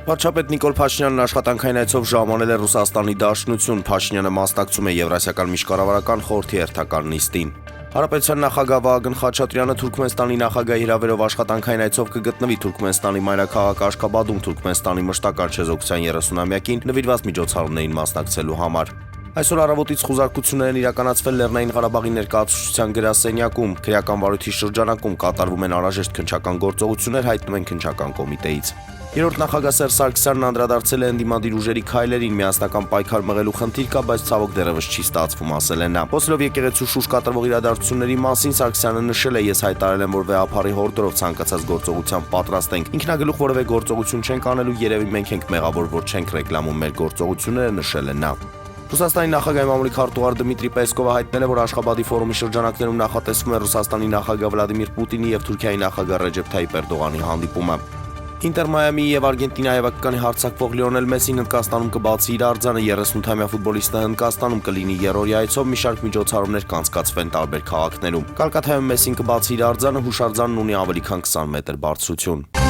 Վարչապետ Նիկոլ Փաշինյանն աշխատանքային այցով ժամանել է Ռուսաստանի Դաշնություն։ Փաշինյանը մասնակցում է Եվրասիական միջկառավարական խորհրդի հերթական նիստին։ Հանրապետության նախագահ Վահագն Խաչատրյանը Թուրքմենստանի նախագահի հրավերով աշխատանքային այցով կգտնվի Թուրքմենստանի մայրաքաղաք Աշխաբադում Թուրքմենստանի մշտական չեզոքության 30-ամյակին նվիրված միջոցառումներին մասնակցելու համար։ Այսօր առավոտից խուզարկություններ են իրականացվել Լեռնային Ղարաբաղի ներկայացուցչության գրասենյակում։ Քրեական վարույթի շրջանակում կատարվում են անհրաժեշտ քննչական գործողություններ, հայտնում են քննչական կոմիտեից։ Երրորդ նախագահ Սերժ Սարգսյանն անդրադարձել է ընդդիմադիր ուժերի քայլերին, միասնական պայքար մղելու խնդիր կա, բայց ցավոք դեռևս չի ստացվում, ասել է նա։ Խոսելով եկեղեցու շուրջ կատարվող իրադարձությունների մասին Սարգսյանը նշել է. «Ես հայտարարել եմ, որ վեհափարի հորդորով ցանկացած գործողության պատրաստ ենք։ Ինքնագլուխ որևէ գործողություն չենք անելու, երևի մենք ենք մեղավոր, որ չենք ռեկլամում մեր գործողությունները», նշել է նա։ Ռուսաստանի նախագահի մամուլի քարտուղար Դմիտրի Պեսկովը հայտնել է, որ Աշխաբադի ֆորումի շրջանակներում նախատեսվում է Ռուսաստանի նախագահ Վլադիմիր Պուտինի եւ Թուրքիայի նախագահ Ռեջեփ Թայիպ Էրդողանի հանդիպումը։ Ինտեր Մայամիի եւ Արգենտինայի հավաքականի հարձակվող Լիոնել Մեսին Հնդկաստանում կբացի իր արձանը, 38-ամյա ֆուտբոլիստը Հնդկաստանում կլինի երրորդյա այցով, մի շարք միջոցառումներ կանցկացվեն տարբեր քաղաքներում։ Կալկաթայում Մեսին կբացի իր արձանը, հուշարձանն ունի ավելի քան 20 մետր բարձրություն։